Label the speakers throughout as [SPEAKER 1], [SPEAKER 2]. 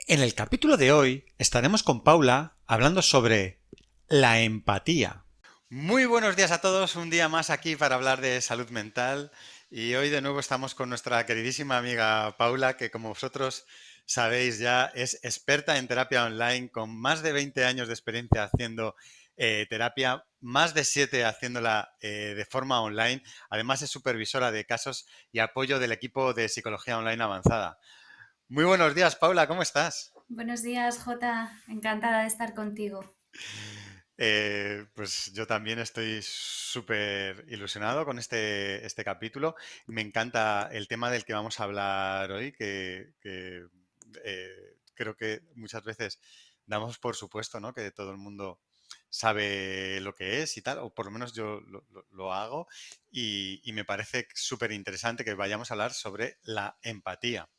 [SPEAKER 1] En el capítulo de hoy estaremos con Paula hablando sobre la empatía. Muy buenos días a todos, un día más aquí para hablar de salud mental y hoy de nuevo estamos con nuestra queridísima amiga Paula, que como vosotros sabéis ya es experta en terapia online con más de 20 años de experiencia haciendo terapia, más de 7 haciéndola de forma online. Además es supervisora de casos y apoyo del equipo de psicología online avanzada. Muy buenos días, Paula, ¿cómo estás?
[SPEAKER 2] Buenos días, Jota. Encantada de estar contigo.
[SPEAKER 1] Pues yo también estoy súper ilusionado con este capítulo. Me encanta el tema del que vamos a hablar hoy, que creo que muchas veces damos por supuesto, ¿no? Que todo el mundo sabe lo que es y tal, o por lo menos yo lo hago, y me parece súper interesante que vayamos a hablar sobre la empatía.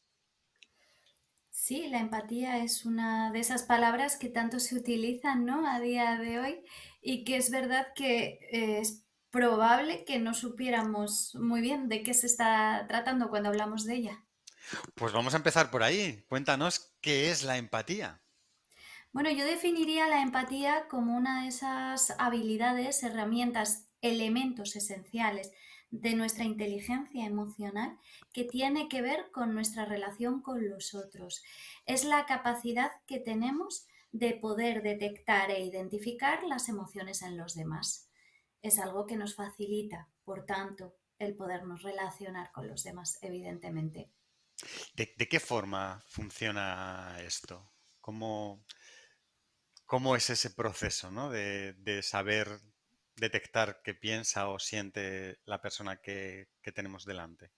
[SPEAKER 2] Sí, la empatía es una de esas palabras que tanto se utilizan, ¿no? A día de hoy y que es verdad que es probable que no supiéramos muy bien de qué se está tratando cuando hablamos de ella.
[SPEAKER 1] Pues vamos a empezar por ahí. Cuéntanos qué es la empatía.
[SPEAKER 2] Bueno, yo definiría la empatía como una de esas habilidades, herramientas, elementos esenciales de nuestra inteligencia emocional que tiene que ver con nuestra relación con los otros. Es la capacidad que tenemos de poder detectar e identificar las emociones en los demás. Es algo que nos facilita, por tanto, el podernos relacionar con los demás, evidentemente.
[SPEAKER 1] ¿De qué forma funciona esto? ¿Cómo, cómo es ese proceso, ¿no? De saber detectar qué piensa o siente la persona que tenemos delante?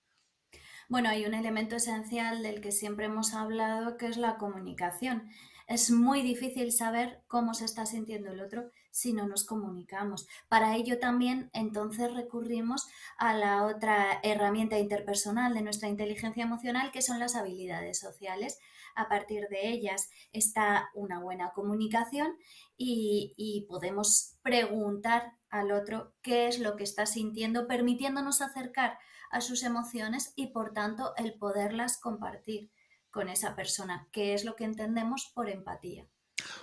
[SPEAKER 2] Bueno, hay un elemento esencial del que siempre hemos hablado, que es la comunicación. Es muy difícil saber cómo se está sintiendo el otro si no nos comunicamos. Para ello también entonces recurrimos a la otra herramienta interpersonal de nuestra inteligencia emocional, que son las habilidades sociales. A partir de ellas está una buena comunicación y podemos preguntar al otro qué es lo que está sintiendo, permitiéndonos acercar a sus emociones y por tanto el poderlas compartir con esa persona, que es lo que entendemos por empatía.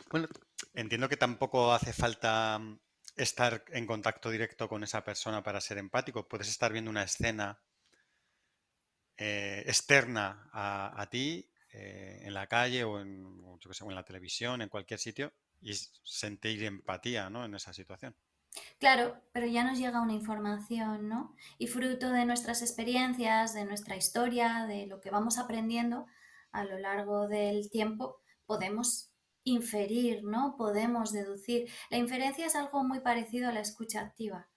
[SPEAKER 1] Bueno, entiendo que tampoco hace falta estar en contacto directo con esa persona para ser empático. Puedes estar viendo una escena externa a ti en la calle o o yo qué sé, o en la televisión, en cualquier sitio, y sentir empatía, ¿no? En esa situación.
[SPEAKER 2] Claro, pero ya nos llega una información, ¿no? Y fruto de nuestras experiencias, de nuestra historia, de lo que vamos aprendiendo a lo largo del tiempo, podemos inferir, ¿no? Podemos deducir. La inferencia es algo muy parecido a la escucha activa.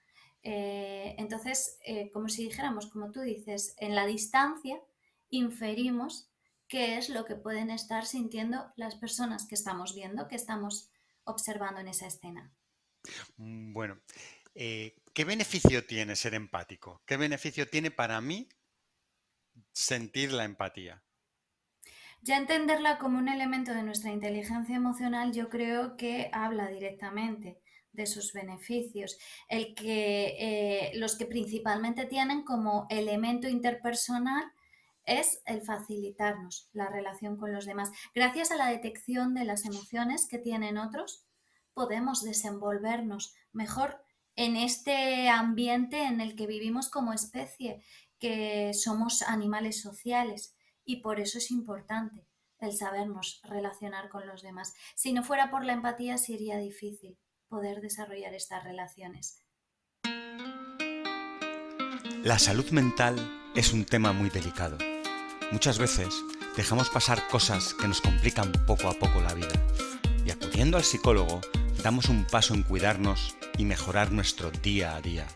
[SPEAKER 2] Como si dijéramos, como tú dices, en la distancia inferimos qué es lo que pueden estar sintiendo las personas que estamos viendo, que estamos observando en esa escena.
[SPEAKER 1] Bueno, ¿qué beneficio tiene ser empático? ¿Qué beneficio tiene para mí sentir la empatía?
[SPEAKER 2] Ya entenderla como un elemento de nuestra inteligencia emocional, yo creo que habla directamente de sus beneficios, los que principalmente tienen como elemento interpersonal es el facilitarnos la relación con los demás. Gracias a la detección de las emociones que tienen otros, podemos desenvolvernos mejor en este ambiente en el que vivimos como especie, que somos animales sociales y por eso es importante el sabernos relacionar con los demás. Si no fuera por la empatía, sería difícil poder desarrollar estas relaciones.
[SPEAKER 1] La salud mental es un tema muy delicado. Muchas veces dejamos pasar cosas que nos complican poco a poco la vida. Y acudiendo al psicólogo, damos un paso en cuidarnos y mejorar nuestro día a día.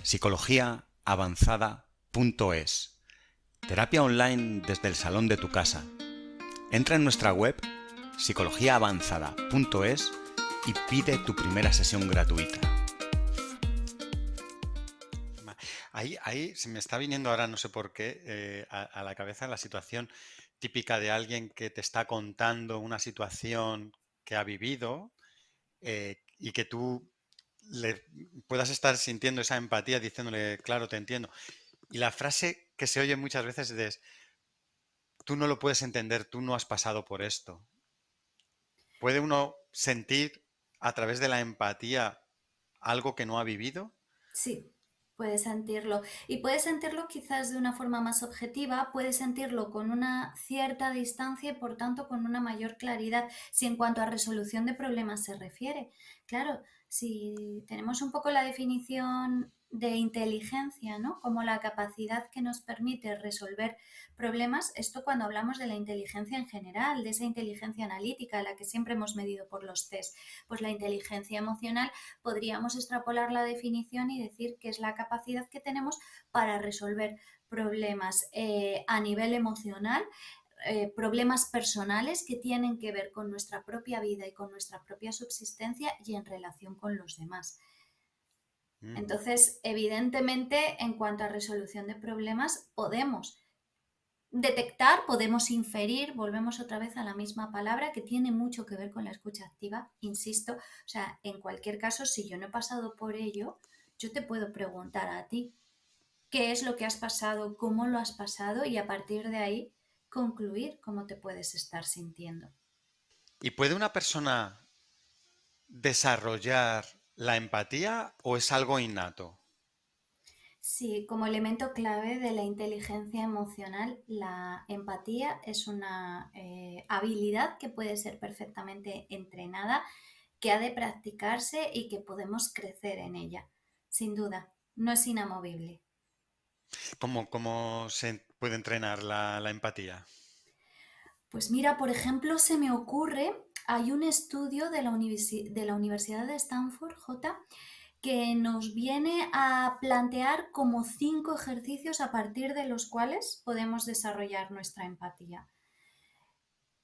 [SPEAKER 1] Psicologiaavanzada.es. Terapia online desde el salón de tu casa. Entra en nuestra web psicologiaavanzada.es y pide tu primera sesión gratuita. Ahí se me está viniendo ahora, no sé por qué, a la cabeza la situación típica de alguien que te está contando una situación que ha vivido y que tú le puedas estar sintiendo esa empatía diciéndole, claro, te entiendo. Y la frase que se oye muchas veces es, tú no lo puedes entender, tú no has pasado por esto. ¿Puede uno sentir a través de la empatía algo que no ha vivido?
[SPEAKER 2] Sí, puedes sentirlo. Y puedes sentirlo quizás de una forma más objetiva, puedes sentirlo con una cierta distancia y por tanto con una mayor claridad. Si en cuanto a resolución de problemas se refiere, claro, si tenemos un poco la definición de inteligencia, ¿no? Como la capacidad que nos permite resolver problemas, esto cuando hablamos de la inteligencia en general, de esa inteligencia analítica, la que siempre hemos medido por los test, pues la inteligencia emocional podríamos extrapolar la definición y decir que es la capacidad que tenemos para resolver problemas a nivel emocional, problemas personales que tienen que ver con nuestra propia vida y con nuestra propia subsistencia y en relación con los demás.
[SPEAKER 1] Ujú.
[SPEAKER 2] Entonces, evidentemente, en cuanto a resolución de problemas, podemos detectar, podemos inferir, volvemos otra vez a la misma palabra que tiene mucho que ver con la escucha activa, insisto, o sea, en cualquier caso, si yo no he pasado por ello, yo te puedo preguntar a ti qué es lo que has pasado, cómo lo has pasado y a partir de ahí concluir cómo te puedes estar sintiendo.
[SPEAKER 1] ¿Y puede una persona desarrollar la empatía o es algo innato?
[SPEAKER 2] Sí, como elemento clave de la inteligencia emocional, la empatía es una habilidad que puede ser perfectamente entrenada, que ha de practicarse y que podemos crecer en ella. Sin duda, no es inamovible.
[SPEAKER 1] ¿Cómo se puede entrenar la empatía?
[SPEAKER 2] Pues mira, por ejemplo, se me ocurre, hay un estudio de de la Universidad de Stanford, J, que nos viene a plantear como 5 ejercicios a partir de los cuales podemos desarrollar nuestra empatía.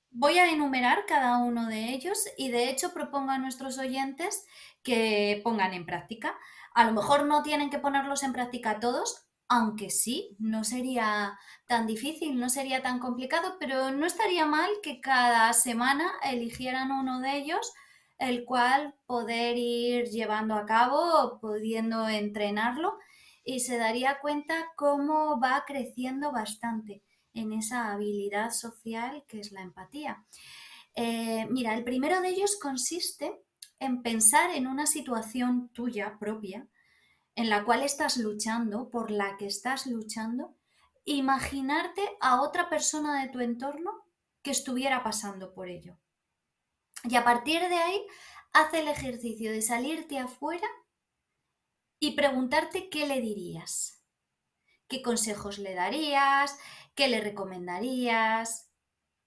[SPEAKER 2] Voy a enumerar cada uno de ellos y de hecho propongo a nuestros oyentes que pongan en práctica. A lo mejor no tienen que ponerlos en práctica todos, aunque sí, no sería tan difícil, no sería tan complicado, pero no estaría mal que cada semana eligieran uno de ellos, el cual poder ir llevando a cabo, pudiendo entrenarlo y se daría cuenta cómo va creciendo bastante en esa habilidad social que es la empatía. Mira, el primero de ellos consiste en pensar en una situación tuya propia en la cual estás luchando, por la que estás luchando, imaginarte a otra persona de tu entorno que estuviera pasando por ello. Y a partir de ahí, haz el ejercicio de salirte afuera y preguntarte qué le dirías, qué consejos le darías, qué le recomendarías,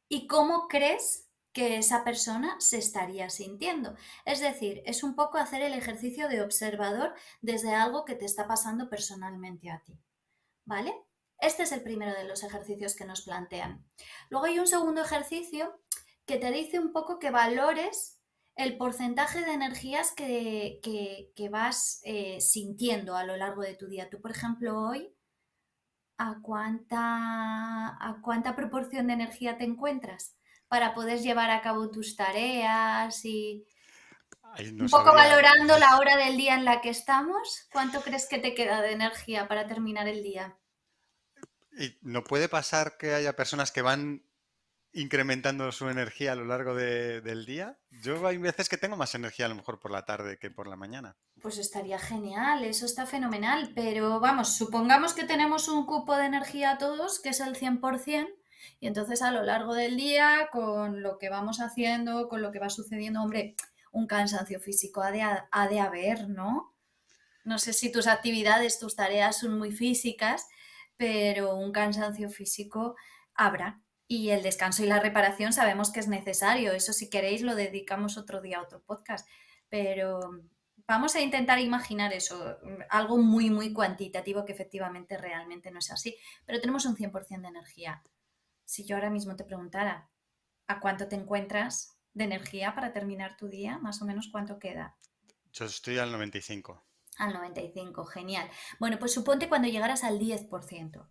[SPEAKER 2] y cómo crees que esa persona se estaría sintiendo. Es decir, es un poco hacer el ejercicio de observador desde algo que te está pasando personalmente a ti. ¿Vale? Este es el primero de los ejercicios que nos plantean. Luego hay un segundo ejercicio que te dice un poco que valores el porcentaje de energías que vas sintiendo a lo largo de tu día. Tú, por ejemplo, hoy, ¿a cuánta proporción de energía te encuentras para poder llevar a cabo tus tareas y
[SPEAKER 1] Ahí no
[SPEAKER 2] un poco
[SPEAKER 1] sabría.
[SPEAKER 2] valorando la hora del día en la que estamos? ¿Cuánto crees que te queda de energía para terminar el día?
[SPEAKER 1] ¿Y no puede pasar que haya personas que van incrementando su energía a lo largo del día? Yo hay veces que tengo más energía a lo mejor por la tarde que por la mañana.
[SPEAKER 2] Pues estaría genial, eso está fenomenal, pero vamos, supongamos que tenemos un cupo de energía todos, que es el 100%, y entonces a lo largo del día, con lo que vamos haciendo, con lo que va sucediendo, hombre, un cansancio físico ha de haber, ¿no? No sé si tus actividades, tus tareas son muy físicas, pero un cansancio físico habrá. Y el descanso y la reparación sabemos que es necesario. Eso si queréis lo dedicamos otro día a otro podcast. Pero vamos a intentar imaginar eso, algo muy, muy cuantitativo que efectivamente realmente no es así. Pero tenemos un 100% de energía. Si yo ahora mismo te preguntara a cuánto te encuentras de energía para terminar tu día, más o menos cuánto queda.
[SPEAKER 1] Yo estoy al 95.
[SPEAKER 2] Al 95, genial. Bueno, pues suponte cuando llegaras al 10%.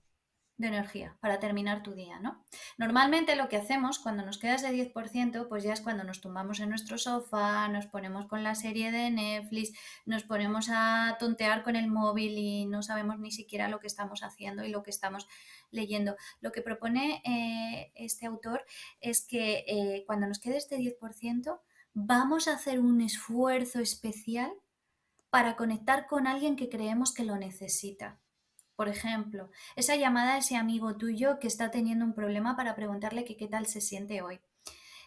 [SPEAKER 2] de energía para terminar tu día, ¿no? Normalmente lo que hacemos cuando nos queda ese 10%, pues ya es cuando nos tumbamos en nuestro sofá, nos ponemos con la serie de Netflix, nos ponemos a tontear con el móvil y no sabemos ni siquiera lo que estamos haciendo y lo que estamos leyendo. Lo que propone este autor es que cuando nos quede este 10%, vamos a hacer un esfuerzo especial para conectar con alguien que creemos que lo necesita. Por ejemplo, esa llamada a ese amigo tuyo que está teniendo un problema para preguntarle que qué tal se siente hoy.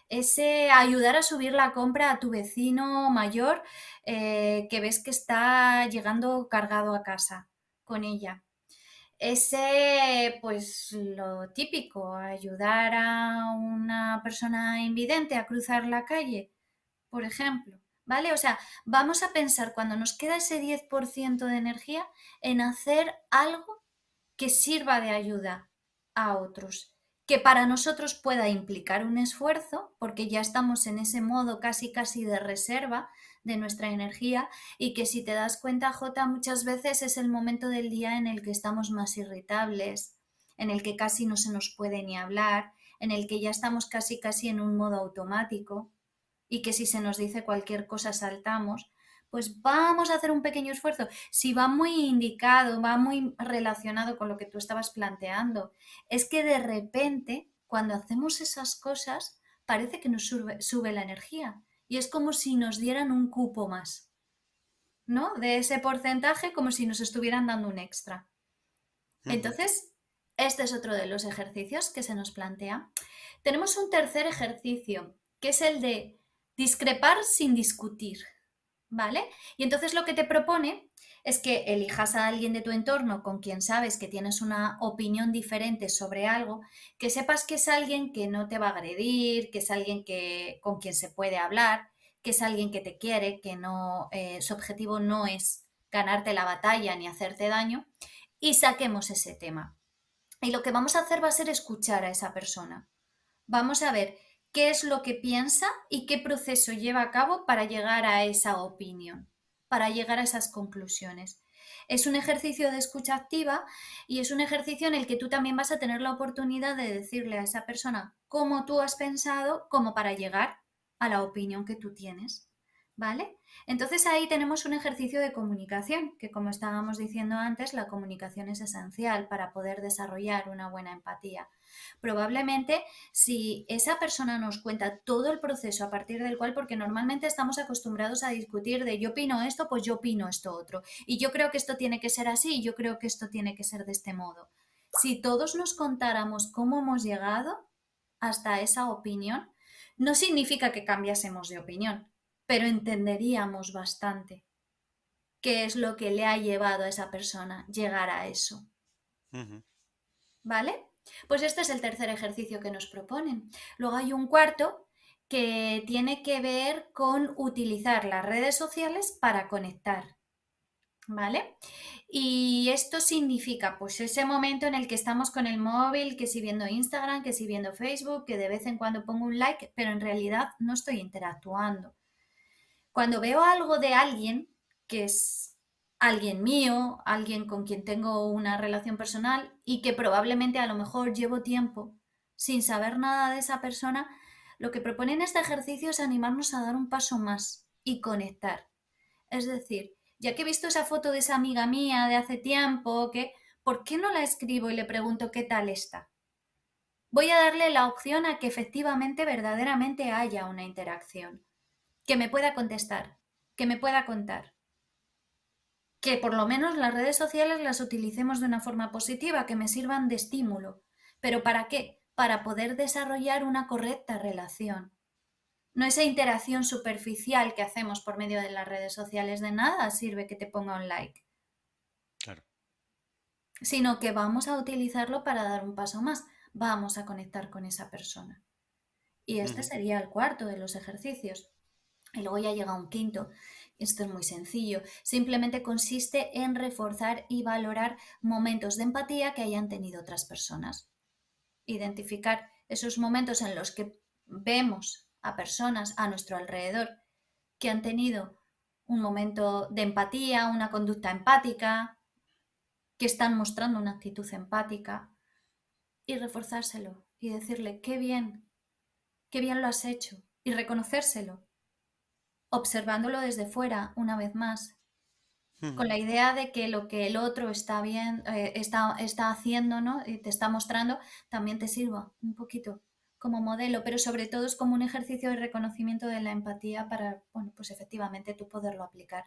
[SPEAKER 2] Ese ayudar a subir la compra a tu vecino mayor que ves que está llegando cargado a casa con ella. Ese, pues lo típico, ayudar a una persona invidente a cruzar la calle, por ejemplo, ¿vale? O sea, vamos a pensar cuando nos queda ese 10% de energía en hacer algo que sirva de ayuda a otros, que para nosotros pueda implicar un esfuerzo, porque ya estamos en ese modo casi casi de reserva de nuestra energía y que si te das cuenta, Jota, muchas veces es el momento del día en el que estamos más irritables, en el que casi no se nos puede ni hablar, en el que ya estamos casi casi en un modo automático y que si se nos dice cualquier cosa saltamos, pues vamos a hacer un pequeño esfuerzo. Si va muy indicado, va muy relacionado con lo que tú estabas planteando, es que de repente, cuando hacemos esas cosas, parece que nos sube la energía y es como si nos dieran un cupo más, ¿no? De ese porcentaje, como si nos estuvieran dando un extra.
[SPEAKER 1] Ujú.
[SPEAKER 2] Entonces, este es otro de los ejercicios que se nos plantea. Tenemos un tercer ejercicio, que es el de discrepar sin discutir, ¿vale? Y entonces lo que te propone es que elijas a alguien de tu entorno con quien sabes que tienes una opinión diferente sobre algo, que sepas que es alguien que no te va a agredir, que es alguien con quien se puede hablar, que es alguien que te quiere, que no, su objetivo no es ganarte la batalla ni hacerte daño, y saquemos ese tema. Y lo que vamos a hacer va a ser escuchar a esa persona. Vamos a ver qué es lo que piensa y qué proceso lleva a cabo para llegar a esa opinión, para llegar a esas conclusiones. Es un ejercicio de escucha activa y es un ejercicio en el que tú también vas a tener la oportunidad de decirle a esa persona cómo tú has pensado, como para llegar a la opinión que tú tienes. ¿Vale? Entonces ahí tenemos un ejercicio de comunicación, que como estábamos diciendo antes, la comunicación es esencial para poder desarrollar una buena empatía. Probablemente si esa persona nos cuenta todo el proceso a partir del cual, porque normalmente estamos acostumbrados a discutir de yo opino esto, pues yo opino esto otro, y yo creo que esto tiene que ser así, y yo creo que esto tiene que ser de este modo. Si todos nos contáramos cómo hemos llegado hasta esa opinión, no significa que cambiásemos de opinión, pero entenderíamos bastante qué es lo que le ha llevado a esa persona llegar a eso.
[SPEAKER 1] Ujú.
[SPEAKER 2] ¿Vale? Pues este es el tercer ejercicio que nos proponen. Luego hay un cuarto que tiene que ver con utilizar las redes sociales para conectar, ¿vale? Y esto significa pues ese momento en el que estamos con el móvil, que si viendo Instagram, que si viendo Facebook, que de vez en cuando pongo un like, pero en realidad no estoy interactuando. Cuando veo algo de alguien que es alguien mío, alguien con quien tengo una relación personal y que probablemente a lo mejor llevo tiempo sin saber nada de esa persona, lo que propone en este ejercicio es animarnos a dar un paso más y conectar. Es decir, ya que he visto esa foto de esa amiga mía de hace tiempo, ¿por qué no la escribo y le pregunto qué tal está? Voy a darle la opción a que efectivamente, verdaderamente haya una interacción, que me pueda contestar, que me pueda contar, que por lo menos las redes sociales las utilicemos de una forma positiva, que me sirvan de estímulo. ¿Pero para qué? Para poder desarrollar una correcta relación. No esa interacción superficial que hacemos por medio de las redes sociales, de nada sirve que te ponga un like,
[SPEAKER 1] Claro.
[SPEAKER 2] sino que vamos a utilizarlo para dar un paso más, vamos a conectar con esa persona. Y este
[SPEAKER 1] Ujú.
[SPEAKER 2] sería el cuarto de los ejercicios. Y luego ya llega un quinto. Esto es muy sencillo. Simplemente consiste en reforzar y valorar momentos de empatía que hayan tenido otras personas. Identificar esos momentos en los que vemos a personas a nuestro alrededor que han tenido un momento de empatía, una conducta empática, que están mostrando una actitud empática. y reforzárselo y decirle, qué bien lo has hecho y reconocérselo, observándolo desde fuera una vez más, con
[SPEAKER 1] Ujú.
[SPEAKER 2] la idea de que lo que el otro está bien, está haciendo, ¿no? Y te está mostrando, también te sirva un poquito como modelo, pero sobre todo es como un ejercicio de reconocimiento de la empatía para, bueno, pues efectivamente tú poderlo aplicar.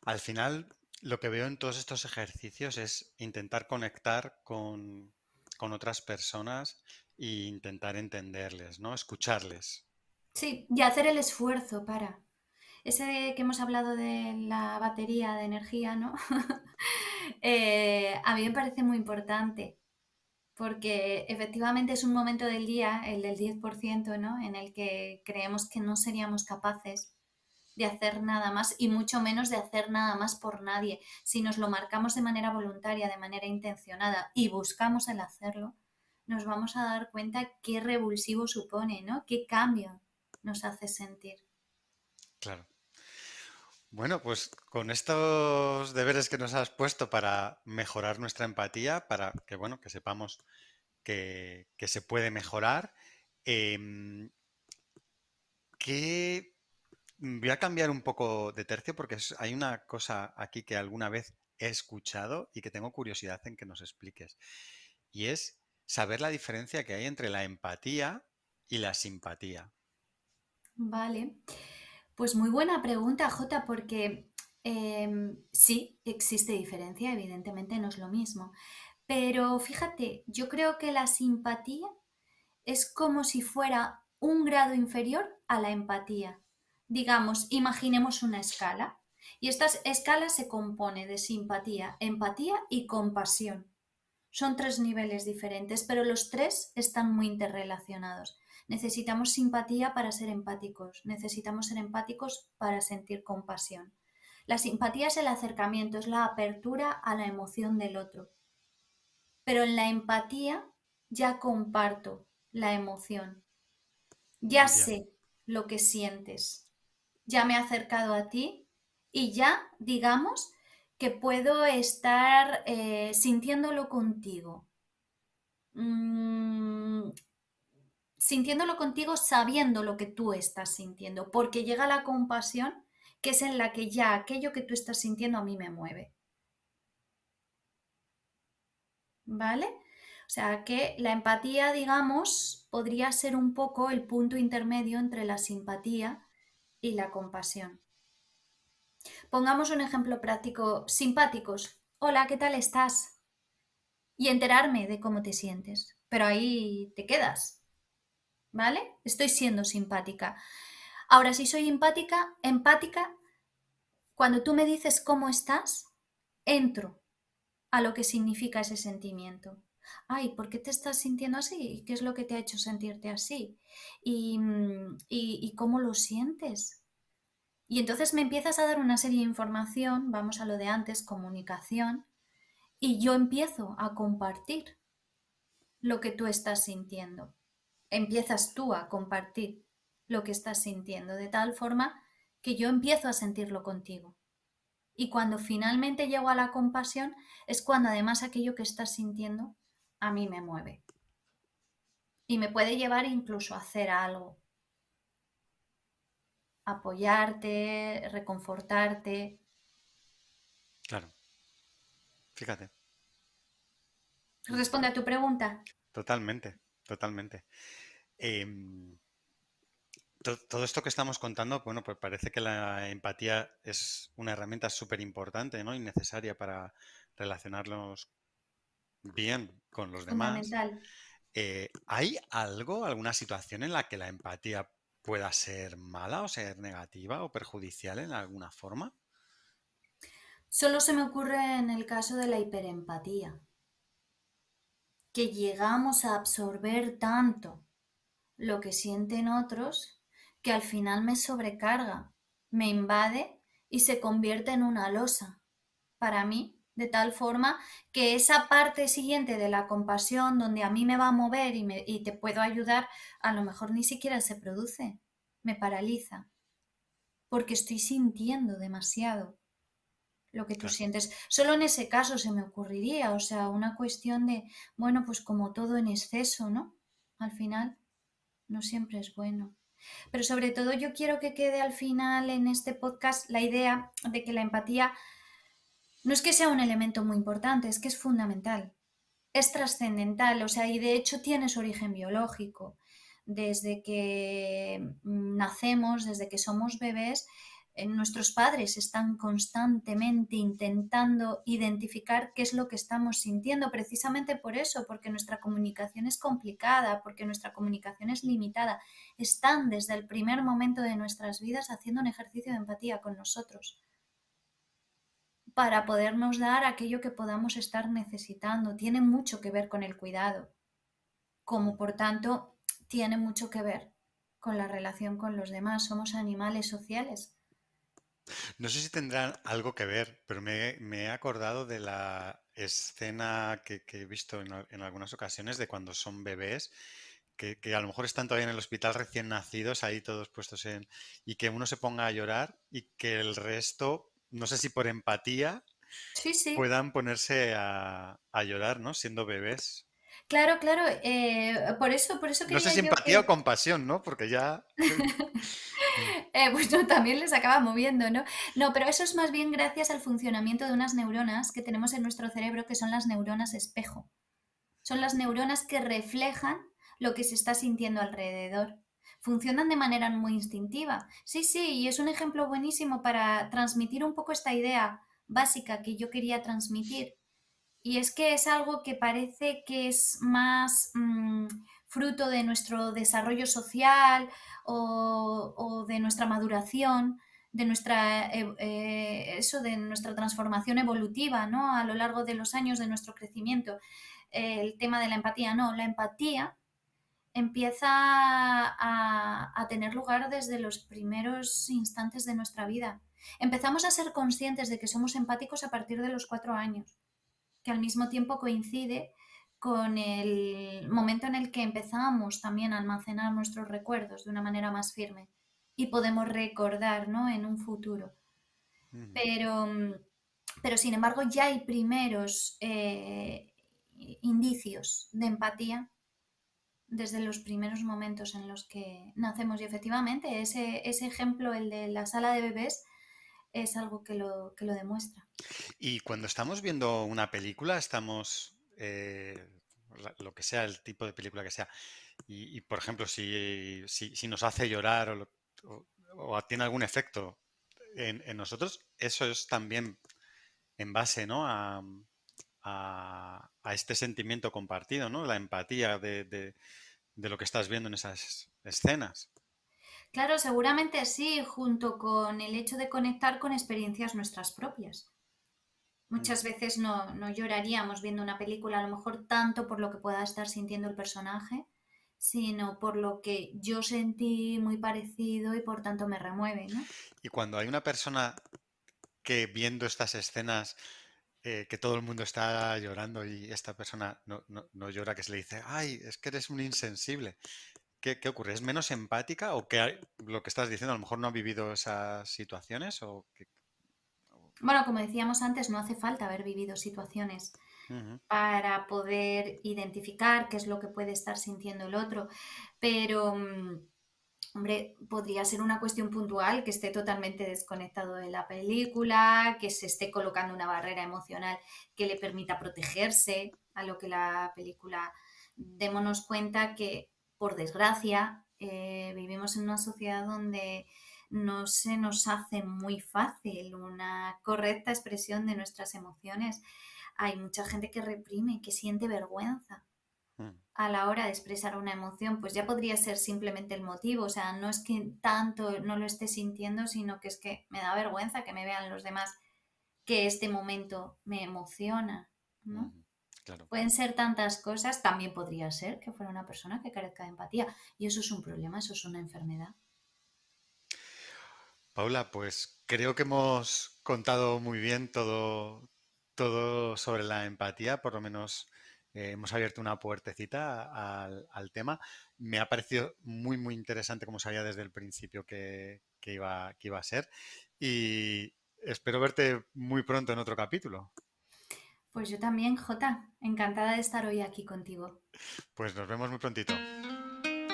[SPEAKER 1] Al final, lo que veo en todos estos ejercicios es intentar conectar con otras personas e intentar entenderles, ¿no? Escucharles.
[SPEAKER 2] Sí, y hacer el esfuerzo para. Ese que hemos hablado de la batería de energía, ¿no? A mí me parece muy importante porque efectivamente es un momento del día, el del 10%, ¿no? En el que creemos que no seríamos capaces de hacer nada más y mucho menos de hacer nada más por nadie. Si nos lo marcamos de manera voluntaria, de manera intencionada y buscamos el hacerlo, nos vamos a dar cuenta qué revulsivo supone, ¿no? Qué cambio nos hace sentir.
[SPEAKER 1] Claro. Bueno, pues con estos deberes que nos has puesto para mejorar nuestra empatía, para que, bueno, que sepamos que se puede mejorar, em, ¿qué voy a cambiar un poco de tercio porque hay una cosa aquí que alguna vez he escuchado y que tengo curiosidad en que nos expliques. Y es saber la diferencia que hay entre la empatía y la simpatía.
[SPEAKER 2] Vale, pues muy buena pregunta, Jota, porque sí, existe diferencia, evidentemente no es lo mismo. Pero fíjate, yo creo que la simpatía es como si fuera un grado inferior a la empatía. Digamos, imaginemos una escala y esta escala se compone de simpatía, empatía y compasión. Son tres niveles diferentes, pero los tres están muy interrelacionados. Necesitamos simpatía para ser empáticos, necesitamos ser empáticos para sentir compasión. La simpatía es el acercamiento, es la apertura a la emoción del otro. Pero en la empatía ya comparto la emoción, ya
[SPEAKER 1] Ya,
[SPEAKER 2] sé lo que sientes, ya me he acercado a ti y ya, digamos, que puedo estar sintiéndolo contigo. Mm, sintiéndolo contigo sabiendo lo que tú estás sintiendo, porque llega la compasión, que es en la que ya aquello que tú estás sintiendo a mí me mueve, ¿vale? O sea que la empatía, digamos, podría ser un poco el punto intermedio entre la simpatía y la compasión. Pongamos un ejemplo práctico, simpáticos. Hola, ¿qué tal estás? Y enterarme de cómo te sientes. Pero ahí te quedas, ¿vale? Estoy siendo simpática. Ahora, si soy empática, cuando tú me dices cómo estás, entro a lo que significa ese sentimiento. Ay, ¿por qué te estás sintiendo así? ¿Qué es lo que te ha hecho sentirte así? ¿Y cómo lo sientes? Y entonces me empiezas a dar una serie de información, vamos a lo de antes, comunicación, y yo empiezo a compartir lo que tú estás sintiendo. Empiezas tú a compartir lo que estás sintiendo, de tal forma que yo empiezo a sentirlo contigo. Y cuando finalmente llego a la compasión es cuando además aquello que estás sintiendo a mí me mueve. Y me puede llevar incluso a hacer algo, apoyarte, reconfortarte.
[SPEAKER 1] claro. Fíjate.
[SPEAKER 2] Responde a tu pregunta.
[SPEAKER 1] Totalmente, totalmente. Em, todo esto que estamos contando, bueno, pues parece que la empatía es una herramienta súper importante, ¿no? Y necesaria para relacionarnos bien con los demás.
[SPEAKER 2] Fundamental.
[SPEAKER 1] ¿Hay algo, alguna situación en la que la empatía pueda ser mala o ser negativa o perjudicial en alguna forma?
[SPEAKER 2] Solo se me ocurre en el caso de la hiperempatía, que llegamos a absorber tanto lo que sienten otros que al final me sobrecarga, me invade y se convierte en una losa para mí, de tal forma que esa parte siguiente de la compasión donde a mí me va a mover y te puedo ayudar, a lo mejor ni siquiera se produce, me paraliza, porque estoy sintiendo demasiado. lo que tú
[SPEAKER 1] claro.
[SPEAKER 2] sientes. Solo en ese caso se me ocurriría, o sea, una cuestión de, bueno, pues como todo en exceso, ¿no? Al final no siempre es bueno. Pero sobre todo yo quiero que quede al final en este podcast la idea de que la empatía no es que sea un elemento muy importante, es que es fundamental, es trascendental, o sea, y de hecho tiene su origen biológico. Desde que nacemos, desde que somos bebés, nuestros padres están constantemente intentando identificar qué es lo que estamos sintiendo, precisamente por eso, porque nuestra comunicación es complicada, porque nuestra comunicación es limitada. Están desde el primer momento de nuestras vidas haciendo un ejercicio de empatía con nosotros para podernos dar aquello que podamos estar necesitando. Tiene mucho que ver con el cuidado, como por tanto tiene mucho que ver con la relación con los demás. Somos animales sociales.
[SPEAKER 1] No sé si tendrán algo que ver, pero me he acordado de la escena que he visto en algunas ocasiones de cuando son bebés, que a lo mejor están todavía en el hospital recién nacidos, ahí todos puestos en... y que uno se ponga a llorar y que el resto, no sé si por empatía,
[SPEAKER 2] Sí, sí,
[SPEAKER 1] puedan ponerse a llorar, ¿no? Siendo bebés.
[SPEAKER 2] claro, claro. Por eso
[SPEAKER 1] No sé
[SPEAKER 2] quería
[SPEAKER 1] si
[SPEAKER 2] yo
[SPEAKER 1] empatía o
[SPEAKER 2] que,
[SPEAKER 1] compasión, ¿no? Porque ya... Mm,
[SPEAKER 2] bueno, también les acaba moviendo, ¿no? No, pero eso es más bien gracias al funcionamiento de unas neuronas que tenemos en nuestro cerebro, que son las neuronas espejo. Son las neuronas que reflejan lo que se está sintiendo alrededor. Funcionan de manera muy instintiva. Sí, sí, y es un ejemplo buenísimo para transmitir un poco esta idea básica que yo quería transmitir. Y es que es algo que parece que es más fruto de nuestro desarrollo social o de nuestra maduración, de nuestra, eso, de nuestra transformación evolutiva, ¿no? A lo largo de los años de nuestro crecimiento. El tema de la empatía, no, la empatía empieza a tener lugar desde los primeros instantes de nuestra vida. Empezamos a ser conscientes de que somos empáticos a partir de los 4 años, que al mismo tiempo coincide con el momento en el que empezamos también a almacenar nuestros recuerdos de una manera más firme y podemos recordar, ¿no? En un futuro.
[SPEAKER 1] ujú.
[SPEAKER 2] Pero, pero sin embargo ya hay primeros indicios de empatía desde los primeros momentos en los que nacemos y efectivamente ese ejemplo, el de la sala de bebés, es algo que lo demuestra.
[SPEAKER 1] Y cuando estamos viendo una película, estamos, lo que sea, el tipo de película que sea, por ejemplo, si nos hace llorar o, o tiene algún efecto en nosotros, eso es también en base, ¿no? A este sentimiento compartido, ¿no? La empatía de lo que estás viendo en esas escenas.
[SPEAKER 2] Claro, seguramente sí, junto con el hecho de conectar con experiencias nuestras propias.
[SPEAKER 1] Mm.
[SPEAKER 2] Muchas veces no lloraríamos viendo una película, a lo mejor tanto por lo que pueda estar sintiendo el personaje, sino por lo que yo sentí muy parecido y por tanto me remueve, ¿no?
[SPEAKER 1] Y cuando hay una persona que viendo estas escenas, que todo el mundo está llorando y esta persona no llora, que se le dice, ay, es que eres un insensible. ¿Qué ocurre? ¿Es menos empática o que lo que estás diciendo a lo mejor no ha vivido esas situaciones?
[SPEAKER 2] Bueno, como decíamos antes, no hace falta haber vivido situaciones
[SPEAKER 1] Ujú,
[SPEAKER 2] para poder identificar qué es lo que puede estar sintiendo el otro, pero hombre, podría ser una cuestión puntual que esté totalmente desconectado de la película, que se esté colocando una barrera emocional que le permita protegerse a lo que la película. Démonos cuenta que, por desgracia, vivimos en una sociedad donde no se nos hace muy fácil una correcta expresión de nuestras emociones. Hay mucha gente que reprime, que siente vergüenza
[SPEAKER 1] mm,
[SPEAKER 2] a la hora de expresar una emoción, pues ya podría ser simplemente el motivo, o sea, no es que tanto no lo esté sintiendo, sino que es que me da vergüenza que me vean los demás que este momento me emociona, ¿no?
[SPEAKER 1] ujú, claro.
[SPEAKER 2] Pueden ser tantas cosas, también podría ser que fuera una persona que carezca de empatía y eso es un problema, eso es una enfermedad.
[SPEAKER 1] Paula, pues creo que hemos contado muy bien todo sobre la empatía, por lo menos hemos abierto una puertecita al tema. Me ha parecido muy interesante, como sabía desde el principio que iba a ser. Y espero verte muy pronto en otro capítulo.
[SPEAKER 2] Pues yo también, Jota, encantada de estar hoy aquí contigo.
[SPEAKER 1] Pues nos vemos muy prontito.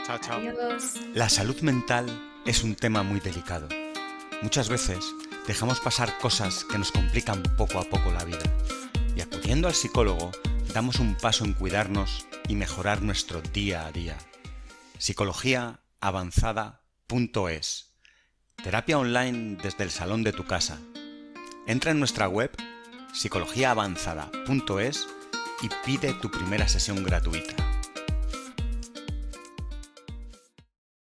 [SPEAKER 1] Chao, chao.
[SPEAKER 2] Adiós.
[SPEAKER 1] La salud mental es un tema muy delicado. Muchas veces dejamos pasar cosas que nos complican poco a poco la vida. Y acudiendo al psicólogo, damos un paso en cuidarnos y mejorar nuestro día a día. Psicologiaavanzada.es. Terapia online desde el salón de tu casa. Entra en nuestra web psicologiaavanzada.es y pide tu primera sesión gratuita.